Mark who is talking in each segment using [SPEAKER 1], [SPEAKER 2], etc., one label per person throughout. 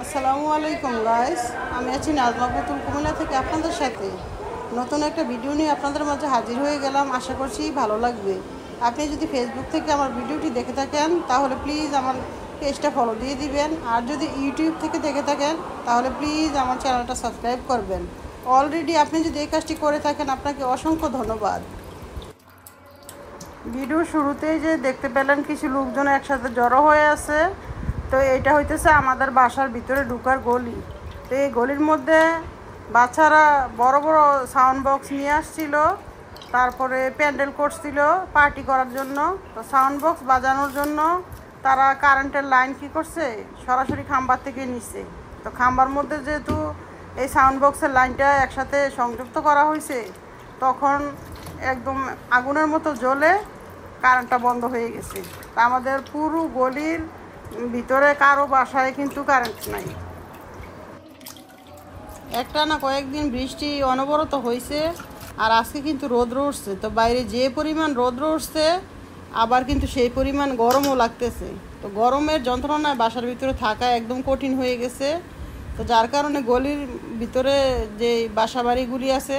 [SPEAKER 1] আসসালামু আলাইকুম গাইস, আমি আছি নাজমা পুতুল কুমিল্লা থেকে আপনাদের সাথে নতুন একটা ভিডিও নিয়ে আপনাদের মাঝে হাজির হয়ে গেলাম। আশা করছি ভালো লাগবে। আপনি যদি ফেসবুক থেকে আমার ভিডিওটি দেখে থাকেন তাহলে প্লিজ আমার পেজটা ফলো দিয়ে দিবেন, আর যদি ইউটিউব থেকে দেখে থাকেন তাহলে প্লিজ আমার চ্যানেলটা সাবস্ক্রাইব করবেন। অলরেডি আপনি যদি এই কাজটি করে থাকেন আপনাকে অসংখ্য ধন্যবাদ। ভিডিও শুরুতেই যে দেখতে পেলেন কিছু লোকজন একসাথে জড়ো হয়ে আছে, তো এটা হইতেছে আমাদের বাসার ভিতরে ঢুকার গলি। তো এই গলির মধ্যে বাচ্চারা বড় বড় সাউন্ড বক্স নিয়ে আসছিল, তারপরে প্যান্ডেল করছিল পার্টি করার জন্য। তো সাউন্ড বক্স বাজানোর জন্য তারা কারেন্টের লাইন কী করছে, সরাসরি খাম্বার থেকে নিচ্ছে। তো খাম্বার মধ্যে যেহেতু এই সাউন্ড বক্সের লাইনটা একসাথে সংযুক্ত করা হয়েছে, তখন একদম আগুনের মতো জ্বলে কারেন্টটা বন্ধ হয়ে গেছে। তা আমাদের পুরো গলির ভিতরে কারো বাসায় কিন্তু কারেন্ট নাই। একটা না কয়েকদিন বৃষ্টি অনবরত হয়েছে, আর আজকে কিন্তু রৌদ্র উঠছে। তো বাইরে যে পরিমাণ রৌদ্র উঠছে, আবার কিন্তু সেই পরিমাণ গরমও লাগতেছে। তো গরমের যন্ত্রণায় বাসার ভিতরে থাকা একদম কঠিন হয়ে গেছে। তো যার কারণে গলির ভিতরে যে বাসা বাড়িগুলি আছে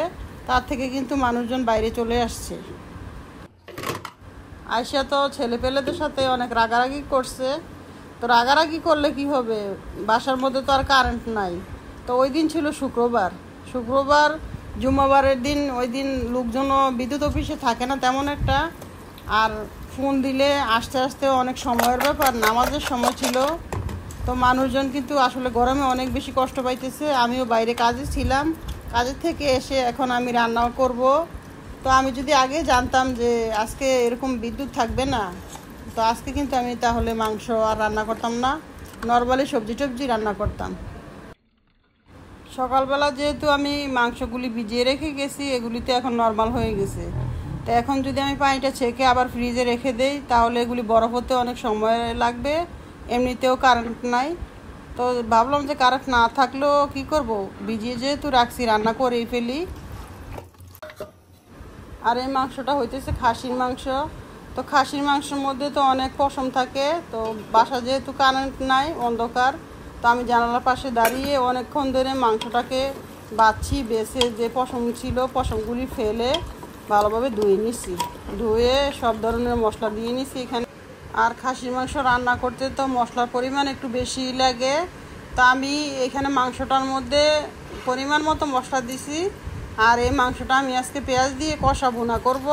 [SPEAKER 1] তার থেকে কিন্তু মানুষজন বাইরে চলে আসছে। আয়শা তো ছেলেপেলেদের সাথে অনেক রাগারাগি করছে। তো রাগারাগি করলে কি হবে, বাসার মধ্যে তো আর কারেন্ট নাই। তো ওই দিন ছিল শুক্রবার জুম্মাবারের দিন। ওই দিন লোকজনও বিদ্যুৎ অফিসে থাকে না তেমন একটা, আর ফোন দিলে আসতে আসতে অনেক সময়ের ব্যাপার, নামাজের সময় ছিল। তো মানুষজন কিন্তু আসলে গরমে অনেক বেশি কষ্ট পাইতেছে। আমিও বাইরে কাজে ছিলাম, কাজের থেকে এসে এখন আমি রান্নাও করব। তো আমি যদি আগে জানতাম যে আজকে এরকম বিদ্যুৎ থাকবে না, তো আজকে কিন্তু আমি তাহলে মাংস আর রান্না করতাম না, নরমালি সবজি টবজি রান্না করতাম। সকালবেলা যেহেতু আমি মাংসগুলি ভিজিয়ে রেখে গেছি, এগুলিতে এখন নর্মাল হয়ে গেছে। তো এখন যদি আমি পানিটা ছেঁকে আবার ফ্রিজে রেখে দেই তাহলে এগুলি বরফ হতে অনেক সময় লাগবে। এমনিতেও কারেন্ট নাই। তো ভাবলাম যে কারেন্ট না থাকলেও কি করব, ভিজিয়ে যেহেতু রাখছি রান্না করেই ফেলি। আর এই মাংসটা হইতেছে খাসির মাংস। তো খাসির মাংসের মধ্যে তো অনেক পশম থাকে। তো বাসা যেহেতু কারেন্ট নাই, অন্ধকার, তো আমি জানালার পাশে দাঁড়িয়ে অনেকক্ষণ ধরে মাংসটাকে বেছে যে পশম ছিল পশমগুলি ফেলে ভালোভাবে ধুয়ে নিছি। ধুয়ে সব ধরনের মশলা দিয়ে নিছি এখানে। আর খাসির মাংস রান্না করতে তো মশলার পরিমাণ একটু বেশি লাগে। তো আমি এখানে মাংসটার মধ্যে পরিমাণ মতো মশলা দিছি। আর এই মাংসটা আমি আজকে পেঁয়াজ দিয়ে কষা ভুনা করব।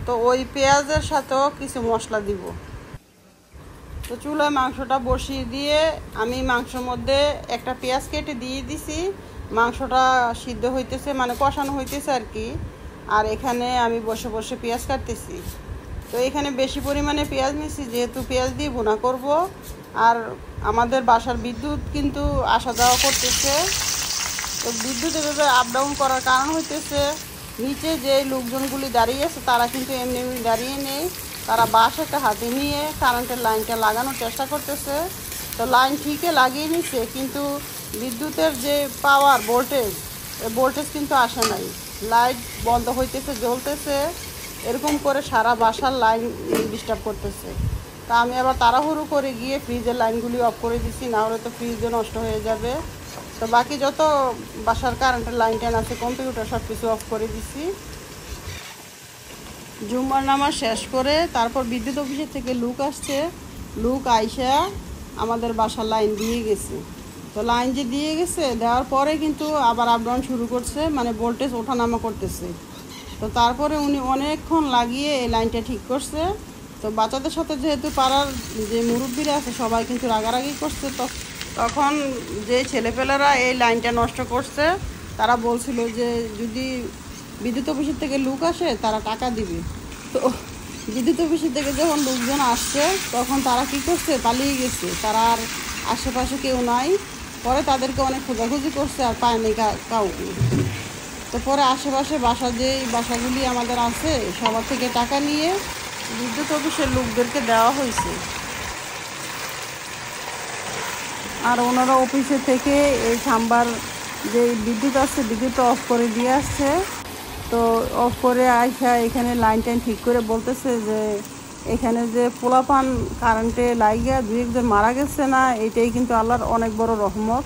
[SPEAKER 1] তো ওই পেঁয়াজের সাথেও কিছু মশলা দিব। তো চুলায় মাংসটা বসিয়ে দিয়ে আমি মাংসের মধ্যে একটা পেঁয়াজ কেটে দিয়ে দিছি। মাংসটা সিদ্ধ হইতেছে, মানে কষানো হইতেছে আর কি। আর এখানে আমি বসে বসে পেঁয়াজ কাটতেছি। তো এখানে বেশি পরিমাণে পেঁয়াজ নিছি যেহেতু পেঁয়াজ দিয়ে ভুনা করব। আর আমাদের বাসার বিদ্যুৎ কিন্তু আসা যাওয়া করতেছে। তো বিদ্যুৎ এভাবে আপ ডাউন করার কারণ হইতেছে নিচে যে লোকজনগুলি দাঁড়িয়ে আছে তারা কিন্তু এমনি এমনি দাঁড়িয়ে নেই, তারা বাঁশ একটা হাতে নিয়ে কারেন্টের লাইনটা লাগানোর চেষ্টা করতেছে। তো লাইন ঠিকই লাগিয়ে নিচ্ছে, কিন্তু বিদ্যুতের যে পাওয়ার ভোল্টেজ কিন্তু আসে নাই। লাইট বন্ধ হইতেছে, জ্বলতেছে, এরকম করে সারা বাসার লাইন ডিস্টার্ব করতেছে। তা আমি আবার তাড়াহুড়ো করে গিয়ে ফ্রিজের লাইনগুলি অফ করে দিছি, না হলে তো ফ্রিজও নষ্ট হয়ে যাবে। তো বাকি যত বাসার কারেন্টের লাইন টাইন আছে কম্পিউটার সব কিছু অফ করে দিছি। জুম্মার নামাজ শেষ করে তারপর বিদ্যুৎ অফিসের থেকে লোক আসছে, লোক আইসা আমাদের বাসার লাইন দিয়ে গেছে। তো লাইন যে দিয়ে গেছে, দেওয়ার পরে কিন্তু আবার আপ ডাউন শুরু করছে, মানে ভোল্টেজ ওঠানামা করতেছে। তো তারপরে উনি অনেকক্ষণ লাগিয়ে এই লাইনটা ঠিক করছে। তো বাচ্চাদের সাথে যেহেতু পাড়ার যে মুরব্বীরা আছে সবাই কিন্তু রাগারাগি করছে। তো তখন যে ছেলেপেলেরা এই লাইনটা নষ্ট করছে তারা বলছিল যে যদি বিদ্যুৎ অফিসের থেকে লোক আসে তারা টাকা দিবে। তো বিদ্যুৎ অফিসের থেকে যখন লোকজন আসছে তখন তারা কী করছে, পালিয়ে গেছে। তারা আর আশেপাশে কেউ নাই। পরে তাদেরকে অনেক খোঁজাখুঁজি করছে, আর পায়নি কাউকে। তো পরে আশেপাশে বাসাগুলি আমাদের আছে সবার থেকে টাকা নিয়ে বিদ্যুৎ অফিসের লোকদেরকে দেওয়া হয়েছে। আর ওনারা অফিসে থেকে এই খাম্বার যে বিদ্যুৎ আছে বিদ্যুৎ অফ করে দিয়ে আসছে। তো অফ করে আইসা এখানে লাইন টাইন ঠিক করে বলতেছে যে এখানে যে পোলাপান কারেন্টে লাইগা দুই একজন মারা গেছে না, এটাই কিন্তু আল্লাহর অনেক বড় রহমত।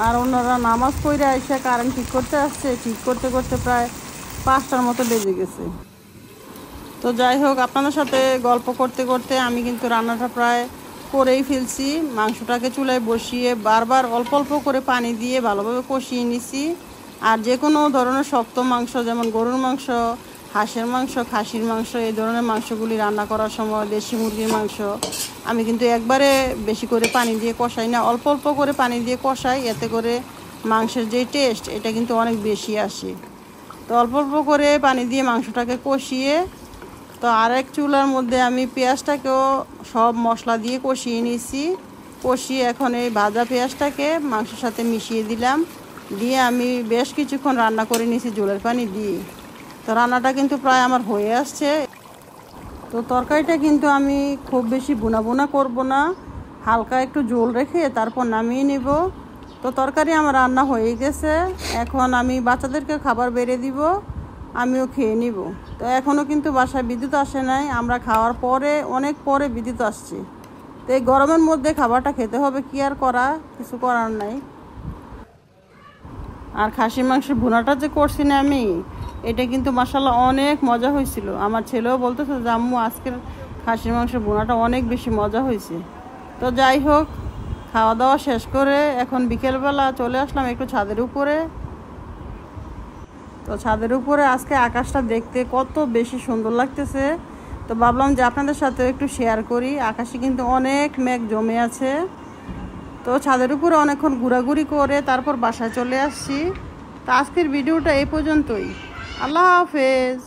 [SPEAKER 1] আর ওনারা নামাজ পড়ে এসে কারেন্ট ঠিক করতে আসছে, ঠিক করতে করতে প্রায় 5টার মতো বেজে গেছে। তো যাই হোক, আপনাদের সাথে গল্প করতে করতে আমি কিন্তু রান্নাটা প্রায় করেই ফেলছি। মাংসটাকে চুলায় বসিয়ে বারবার অল্প অল্প করে পানি দিয়ে ভালোভাবে কষিয়ে নিছি। আর যে কোনো ধরনের শক্ত মাংস, যেমন গরুর মাংস, হাঁসের মাংস, খাসির মাংস, এই ধরনের মাংসগুলি রান্না করার সময়, দেশি মুরগির মাংস, আমি কিন্তু একবারে বেশি করে পানি দিয়ে কষাই না, অল্প অল্প করে পানি দিয়ে কষাই। এতে করে মাংসের যে টেস্ট, এটা কিন্তু অনেক বেশি আসে। তো অল্প অল্প করে পানি দিয়ে মাংসটাকে কষিয়ে, তো আরেক চুলার মধ্যে আমি পেঁয়াজটাকেও সব মশলা দিয়ে কষিয়ে নিয়েছি। কষিয়ে এখন এই ভাজা পেঁয়াজটাকে মাংসের সাথে মিশিয়ে দিলাম, দিয়ে আমি বেশ কিছুক্ষণ রান্না করে নিয়েছি জলের পানি দিয়ে। তো রান্নাটা কিন্তু প্রায় আমার হয়ে আসছে। তো তরকারিটা কিন্তু আমি খুব বেশি বোনা বোনা করব না, হালকা একটু ঝোল রেখে তারপর নামিয়ে নেব। তো তরকারি আমার রান্না হয়ে গেছে। এখন আমি বাচ্চাদেরকে খাবার বেড়ে দিব, আমিও খেয়ে নিব। তো এখনও কিন্তু বাসায় বিদ্যুৎ আসে নাই, আমরা খাওয়ার পরে অনেক পরে বিদ্যুৎ আসছে। তো এই গরমের মধ্যে খাবারটা খেতে হবে, কি আর করা, কিছু করার নাই। আর খাসির মাংসের ভুনাটা যে করছি না আমি, এটা কিন্তু মাশাআল্লাহ অনেক মজা হয়েছিল। আমার ছেলেও বলতেছে যে আম্মু আজকের খাসির মাংসের ভুনাটা অনেক বেশি মজা হয়েছে। তো যাই হোক, খাওয়া দাওয়া শেষ করে এখন বিকেলবেলা চলে আসলাম একটু ছাদের উপরে। তো ছাদের উপরে আজকে আকাশটা দেখতে কত বেশি সুন্দর লাগতেছে। তো ভাবলাম যে আপনাদের সাথে একটু শেয়ার করি। আকাশে কিন্তু অনেক মেঘ জমে আছে। তো ছাদের উপরে অনেকক্ষণ ঘোরাঘুরি করে তারপর বাসায় চলে আসছি। তো আজকের ভিডিওটা এই পর্যন্তই। আল্লাহ হাফেজ।